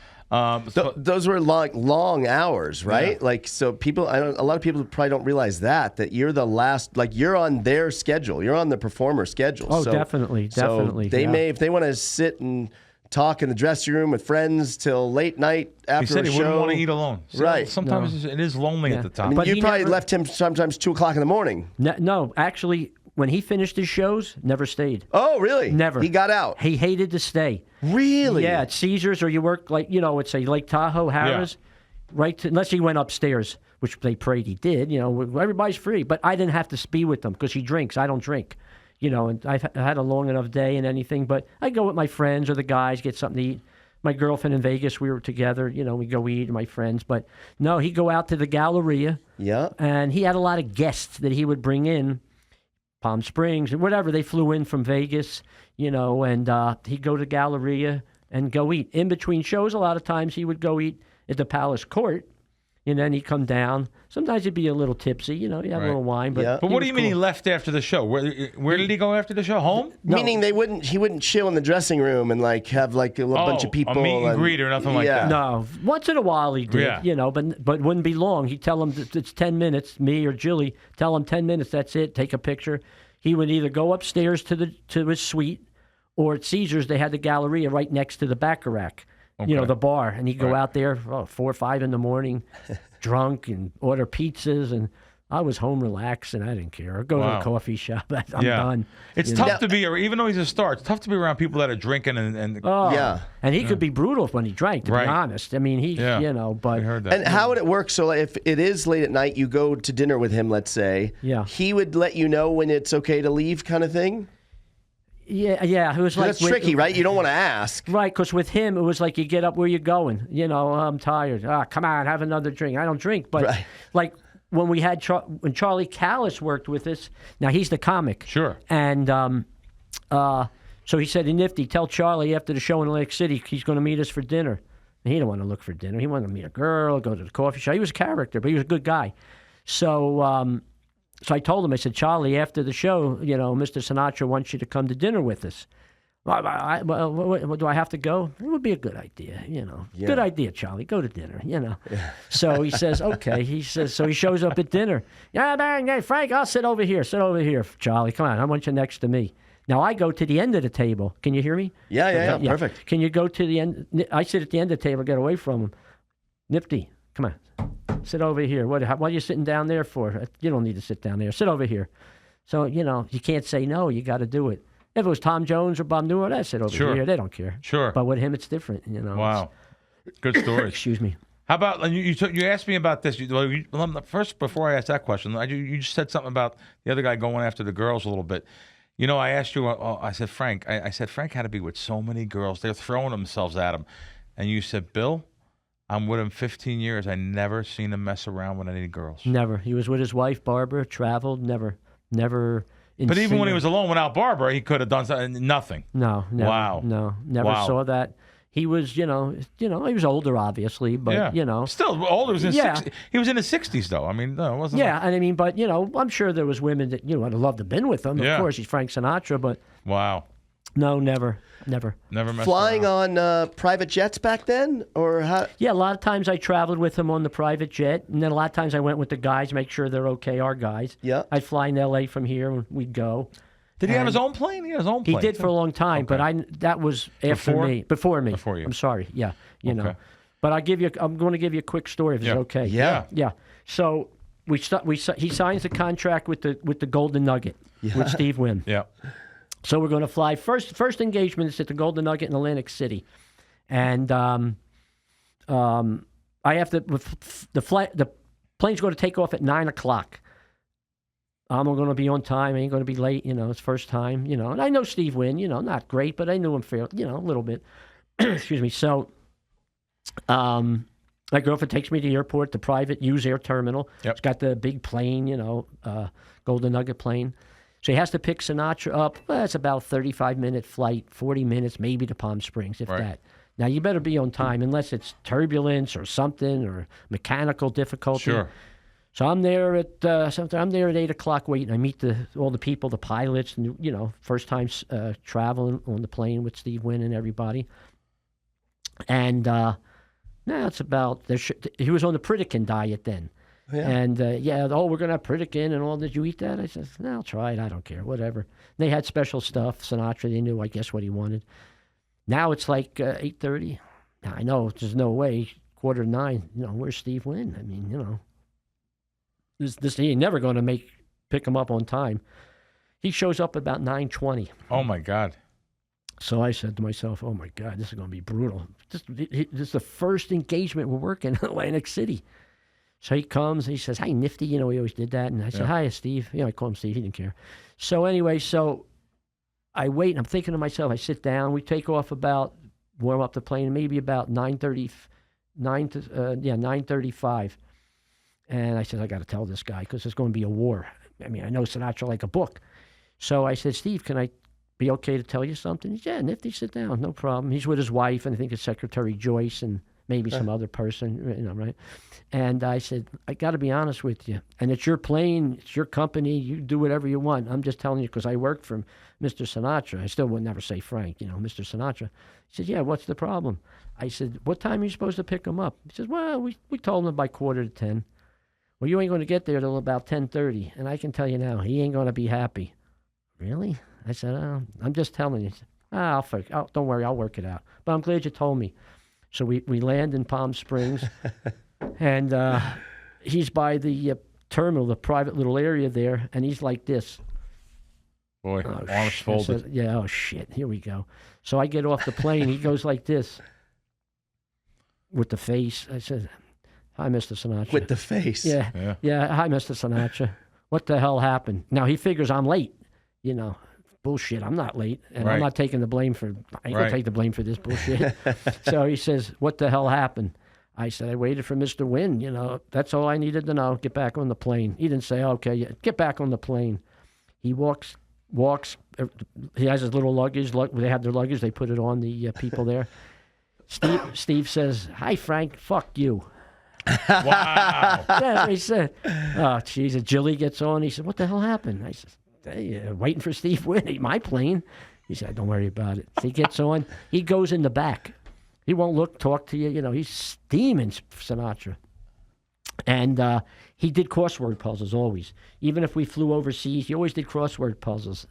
Those were long hours, right? Yeah. Like, so a lot of people probably don't realize that you're the last, like you're on their schedule. You're on the performer schedule. Oh, definitely. So they may, if they want to sit and talk in the dressing room with friends till late night after he said a he show. Wouldn't want to eat alone. So right. Sometimes it is lonely at the top. I mean, you probably left him sometimes 2 o'clock in the morning. No, actually, when he finished his shows, never stayed. Oh, really? Never. He got out. He hated to stay. Really? Yeah, at Caesars, or you work like, it's say Lake Tahoe, Harrah's, unless he went upstairs, which they prayed he did. Everybody's free. But I didn't have to be with him because he drinks. I don't drink. And I've had a long enough day and anything. But I go with my friends or the guys, get something to eat. My girlfriend in Vegas, we were together. We go eat, my friends. But no, he'd go out to the Galleria. Yeah. And he had a lot of guests that he would bring in. Palm Springs, or whatever. They flew in from Vegas, and he'd go to Galleria and go eat. In between shows, a lot of times he would go eat at the Palace Court, and then he'd come down. Sometimes he'd be a little tipsy, he'd have a little wine. But what do you mean he left after the show? Where did he go after the show? Home? No. Meaning he wouldn't chill in the dressing room and like have like a bunch of people. A meet and greet or nothing like that. No, once in a while he did, but wouldn't be long. He'd tell them it's 10 minutes. Me or Jilly tell him 10 minutes. That's it. Take a picture. He would either go upstairs to his suite, or at Caesars they had the Galleria right next to the Baccarat. The bar, and he'd go out there 4 or 5 in the morning, drunk, and order pizzas, and I was home relaxed, and I didn't care. Or go to a coffee shop. I'm done. It's tough to be, even though he's a star, it's tough to be around people that are drinking and and he could be brutal when he drank, to be honest. I mean, but... We heard that. And how would it work? So if it is late at night, you go to dinner with him, let's say. Yeah. He would let you know when it's okay to leave, kind of thing? Yeah. It was like that's tricky, right? You don't want to ask. Right, because with him, it was like you get up, where you going? I'm tired. Come on, have another drink. I don't drink, but like when we had when Charlie Callis worked with us, now he's the comic. Sure. And so he said to Nifty, tell Charlie after the show in Atlantic City he's going to meet us for dinner. And he didn't want to look for dinner. He wanted to meet a girl, go to the coffee shop. He was a character, but he was a good guy. So so I told him, I said, Charlie, after the show, Mr. Sinatra wants you to come to dinner with us. Do I have to go? It would be a good idea, Good idea, Charlie. Go to dinner, So he says, okay. So he shows up at dinner. Yeah, Frank, I'll sit over here. Sit over here, Charlie. Come on, I want you next to me. Now I go to the end of the table. Can you hear me? Yeah. Perfect. Can you go to the end? I sit at the end of the table, get away from him. Nifty, come on. Sit over here. What are you sitting down there for? You don't need to sit down there. Sit over here. So, you can't say no. You got to do it. If it was Tom Jones or Bob Newhart, I'd sit over here. They don't care. Sure. But with him, it's different, Wow. Good story. Excuse me. How about you asked me about this? First, before I ask that question, you just said something about the other guy going after the girls a little bit. I asked you. I said Frank. I said Frank had to be with so many girls. They're throwing themselves at him, and you said, Bill, I'm with him 15 years. I never seen him mess around with any girls. Never. He was with his wife Barbara. Traveled. Never. But even when he was alone without Barbara, he could have done something. Nothing. No. Never, wow. No. Never saw that. He was, he was older, obviously, but still older. He was in his 60s, though. I mean, no, it wasn't. Yeah, and I mean, but I'm sure there was women that would have loved to have been with him. Of course, he's Frank Sinatra, but wow, no, never. Messed Flying around. on private jets back then, or how? Yeah, a lot of times I traveled with him on the private jet, and then a lot of times I went with the guys, make sure they're okay. Our guys. Yeah. I'd fly in L.A. from here, and we'd go. Did he have his own plane? He had his own plane. He did for a long time, but that was before me. Before you. I'm sorry. Yeah, know. But I'm going to give you a quick story if it's okay. Yeah. So he signs a contract with the Golden Nugget with Steve Wynn. Yeah. So we're going to fly. First engagement is at the Golden Nugget in Atlantic City, and I have to. The plane's going to take off at 9:00. I'm going to be on time. I ain't going to be late. It's first time. And I know Steve Wynn. Not great, but I knew him fairly. A little bit. Excuse me. So, my girlfriend takes me to the airport, the private Hughes Air Terminal. Yep. It's got the big plane. Golden Nugget plane. So he has to pick Sinatra up. Well, it's about a 35-minute flight, 40 minutes, maybe to Palm Springs, if that. Now, you better be on time unless it's turbulence or something or mechanical difficulty. Sure. So I'm there at 8:00 waiting. I meet all the people, the pilots, and first time traveling on the plane with Steve Wynn and everybody. And now it's about he was on the Pritikin diet then. Yeah. And we're gonna have Pritikin and all. Did you eat that? I said, no, I'll try it. I don't care, whatever. They had special stuff. Sinatra, they knew, I guess, what he wanted. Now it's like 8:30. Now I know there's no way 8:45. Where's Steve Wynn? I mean, he ain't never going to pick him up on time. He shows up about 9:20. Oh my God! So I said to myself, "Oh my God, this is going to be brutal. This is the first engagement we're working in Atlantic City." So he comes and he says, "Hi, Nifty." He always did that, and I said, "Hi, Steve." I call him Steve. He didn't care. So anyway, I wait, and I'm thinking to myself. I sit down. We take off warm up the plane, maybe about 9:35. And I said, I got to tell this guy because there's going to be a war. I mean, I know Sinatra like a book. So I said, Steve, can I be okay to tell you something? He said, yeah, Nifty, sit down. No problem. He's with his wife, and I think it's Secretary Joyce and maybe some other person, right? And I said, I got to be honest with you. And it's your plane. It's your company. You do whatever you want. I'm just telling you because I worked for Mr. Sinatra. I still would never say Frank, Mr. Sinatra. He said, yeah, what's the problem? I said, what time are you supposed to pick him up? He says, well, we told him by 9:45. Well, you ain't going to get there till about 10:30, and I can tell you now, he ain't going to be happy. Really? I said, I'm just telling you. Don't worry, I'll work it out. But I'm glad you told me. So we land in Palm Springs, and he's by the terminal, the private little area there, and he's like this. Boy, arms folded. Says, oh, shit, here we go. So I get off the plane. He goes like this with the face. I said, hi, Mr. Sinatra. With the face. Yeah. Hi, Mr. Sinatra. What the hell happened? Now, he figures I'm late. Bullshit, I'm not late. And I'm not taking the blame I ain't going to take the blame for this bullshit. So he says, what the hell happened? I said, I waited for Mr. Wynn. That's all I needed to know. Get back on the plane. He didn't say, okay, get back on the plane. He walks. He has his little luggage. They have their luggage. They put it on the people there. Steve says, hi, Frank. Fuck you. Wow. That's what he said. Oh, geez. Jilly gets on. He said, what the hell happened? I said, hey, waiting for Steve Wynn. My plane. He said, don't worry about it. So he gets on. He goes in the back. He won't talk to you. He's steaming Sinatra. And he did crossword puzzles always. Even if we flew overseas, he always did crossword puzzles,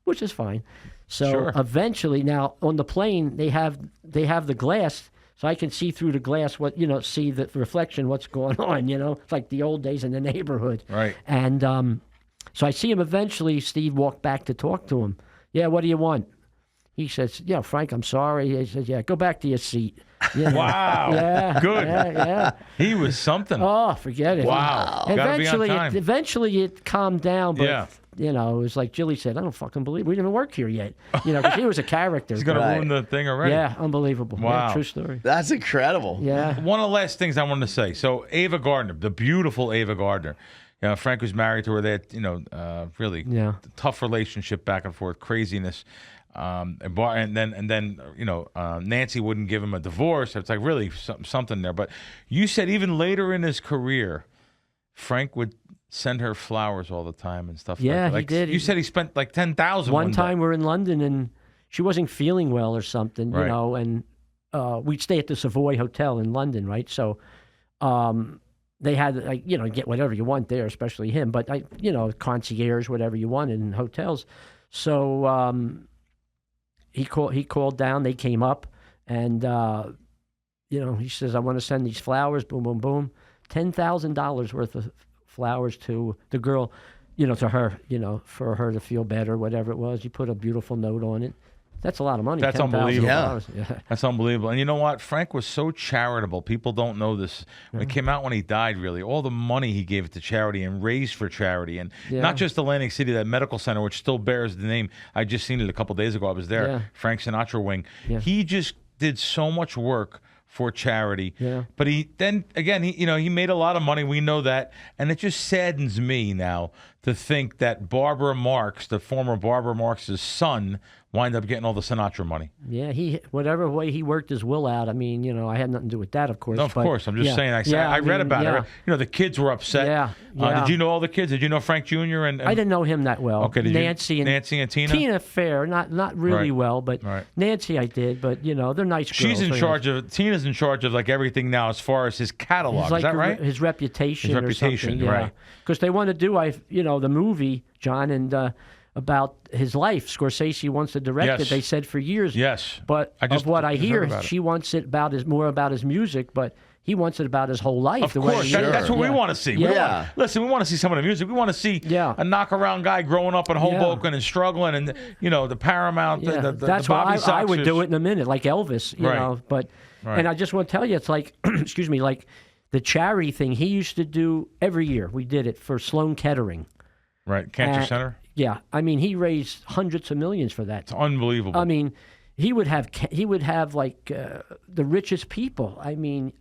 which is fine. So eventually, now on the plane, they have the glass, so I can see through the glass see the reflection, what's going on. It's like the old days in the neighborhood. Right. And so I see him eventually. Steve walked back to talk to him. Yeah, what do you want? He says, yeah, Frank, I'm sorry. He says, yeah, go back to your seat. You know? Wow. Yeah. Good. Yeah. He was something. Oh, forget it. Wow. Gotta be on time. Eventually it calmed down, but you know, it was like Jilly said, I don't fucking believe we didn't even work here yet. You know, because he was a character. He's going to ruin the thing already. Yeah, unbelievable. Wow. Yeah, true story. That's incredible. Yeah. One of the last things I wanted to say. So Ava Gardner, the beautiful Ava Gardner. You know, Frank was married to her. They had, really tough relationship back and forth, craziness. And then Nancy wouldn't give him a divorce. It's like really something there. But you said even later in his career, Frank would send her flowers all the time and stuff. Yeah, like he did. You said he spent like $10,000. One time we're in London and she wasn't feeling well or something, you know, and we'd stay at the Savoy Hotel in London, right? So they had, get whatever you want there, especially him, but, concierge, whatever you wanted in hotels. So he called down, they came up, and, he says, I want to send these flowers, boom, boom, boom, $10,000 worth of flowers to the girl, to her, for her to feel better, whatever it was. He put a beautiful note on it. That's a lot of money. That's unbelievable. Yeah. That's unbelievable. And you know what? Frank was so charitable. People don't know this. When it came out when he died, really, all the money he gave to charity and raised for charity. And not just Atlantic City, that medical center, which still bears the name. I just seen it a couple days ago. I was there. Yeah. Frank Sinatra wing. Yeah. He just did so much work for charity. Yeah. But he made a lot of money. We know that. And it just saddens me now to think that Barbara Marx, the former Barbara Marx's son, wind up getting all the Sinatra money. Yeah, whatever way he worked his will out. I mean, I had nothing to do with that, of course. No, of course. I'm just saying. I read about it. The kids were upset. Yeah. Did you know all the kids? Did you know Frank Jr.? And I didn't know him that well. Okay. Nancy and Tina? Tina, fair. Not really well, but Nancy I did. But, they're nice girls. She's in charge of, Tina's in charge of, like, everything now as far as his catalog. Like is that right? His reputation or something. Right. Because they want to do, the movie, John, and about his life. Scorsese wants to direct it. They said for years. Yes. But of what I hear, she wants it more about his music, but he wants it about his whole life. Of course. That's what we want to see. Yeah. Listen, we want to see some of the music. We want to see a knock-around guy growing up in Hoboken and struggling, and the Paramount, that's the Bobby why I would do it in a minute, like Elvis, you know. But and I just want to tell you, it's like, excuse me, like the charity thing he used to do every year. We did it for Sloan Kettering. Right, Cancer Center. Yeah, I mean, he raised hundreds of millions for that. It's unbelievable. I mean, he would have like the richest people. I mean,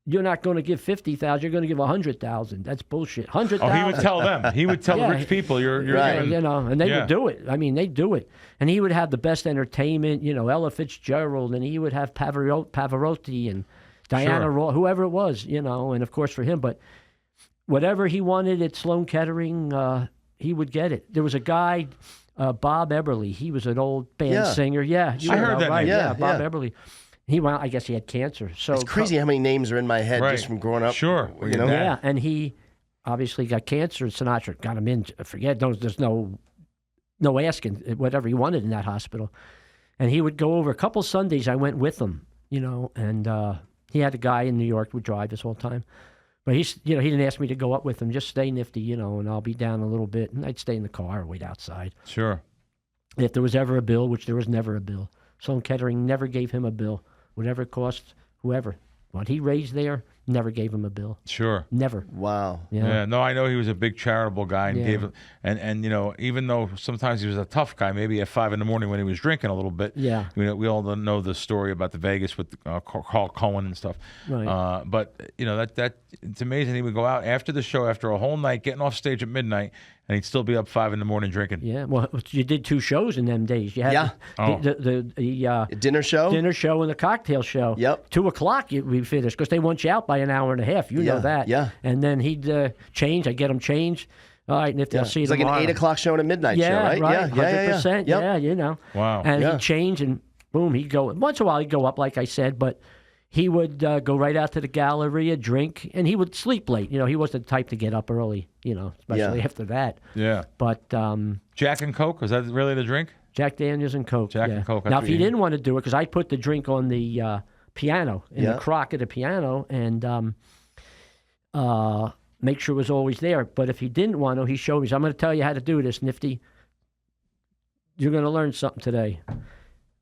you're not going to give 50,000. You're going to give 100,000. That's bullshit. 100,000. Oh, he would tell them. He would tell the rich people, you're right. giving, and they would do it. I mean, they do it. And he would have the best entertainment. Ella Fitzgerald, and he would have Pavarotti and Diana Ross, whoever it was. And of course for him, but whatever he wanted at Sloan Kettering, he would get it. There was a guy, Bob Eberly. He was an old band singer. Yeah, I heard that name. Yeah, Bob Eberly. I guess he had cancer. So it's crazy how many names are in my head just from growing up. Sure. Yeah, and he obviously got cancer. Sinatra got him in. There's no asking whatever he wanted in that hospital. And he would go over a couple Sundays. I went with him, and he had a guy in New York who would drive us all the time. But he didn't ask me to go up with him. Just stay Nifty, and I'll be down a little bit. And I'd stay in the car or wait outside. Sure. If there was ever a bill, which there was never a bill, Sloan Kettering never gave him a bill. Whatever it cost, whoever. What he raised there, never gave him a bill. Sure. Never. Wow. Yeah. No, I know he was a big charitable guy and gave, and even though sometimes he was a tough guy, maybe at 5 a.m. when he was drinking a little bit. Yeah. We all know the story about the Vegas with Carl Cohen and stuff. Right. But that it's amazing. He would go out after the show, after a whole night, getting off stage at midnight, and he'd still be up 5 a.m. drinking. Yeah, well, you did 2 shows in them days. You had the dinner show, and the cocktail show. Yep. 2:00 we finished because they want you out by an hour and a half. You know that. Yeah. And then he'd change. I'd get him changed. All right, Nifty, I'll see you it's tomorrow. like an 8:00 show and a midnight show, right? Yeah, 100%. Yep. Yeah, Wow. And he'd change, and boom, he'd go. Once in a while, he'd go up, like I said, but he would go right out to the Galleria, drink, and he would sleep late. He wasn't the type to get up early, especially after that. Yeah. But Jack and Coke, was that really the drink? Jack Daniels and Coke. Jack and Coke. Now, if he didn't want to do it, because I put the drink on the piano, in the crock of the piano, and make sure it was always there. But if he didn't want to, he showed me. So I'm going to tell you how to do this, Nifty. You're going to learn something today.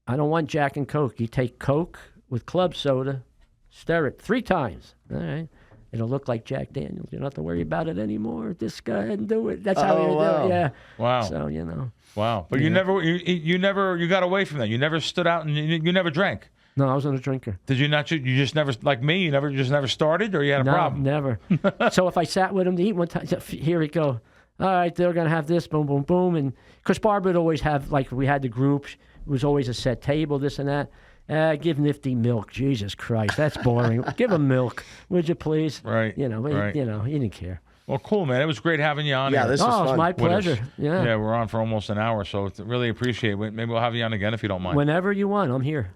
I don't want Jack and Coke. You take Coke with club soda. Stir it 3 times. All right. It'll look like Jack Daniels. You don't have to worry about it anymore. Just go ahead and do it. That's how you do it. Yeah. Wow. So, you know. Wow. But you got away from that. You never stood out and you never drank. No, I wasn't a drinker. Did you not? You just never, like me, you just never started, or you had a problem? Never. So if I sat with him to eat one time, here we go. All right, they're going to have this, boom, boom, boom. And because Barbara would always have, like, we had the group, it was always a set table, this and that. Give Nifty milk. Jesus Christ, that's boring. Give him milk, would you please? Right. You know, right. You know, he didn't care. Well, cool, man. It was great having you on. Yeah, here. this was fun. It was my pleasure. Yeah. Yeah, we're on for almost an hour, so really appreciate it. Maybe we'll have you on again if you don't mind. Whenever you want, I'm here.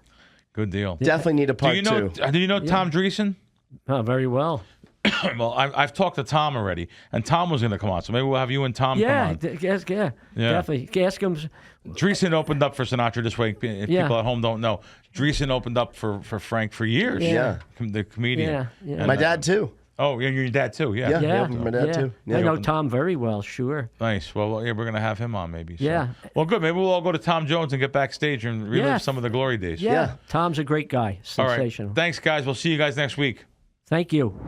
Good deal. Definitely need a part 2. Do you know Tom Dreesen? Oh, very well. Well, I've talked to Tom already, and Tom was going to come on, so maybe we'll have you and Tom come on. Yeah, definitely. Ask him. Dreesen opened up for Sinatra this week. If people at home don't know, Dreesen opened up for Frank for years. Yeah. The comedian. Yeah. And, my dad, too. Oh, yeah, your dad, too. Yeah. Yeah, my dad, too. Yeah. I know Tom very well, sure. Nice. Well, yeah, we're going to have him on maybe. So. Yeah. Well, good. Maybe we'll all go to Tom Jones and get backstage and relive some of the glory days. Yeah. Tom's a great guy. Sensational. All right. Thanks, guys. We'll see you guys next week. Thank you.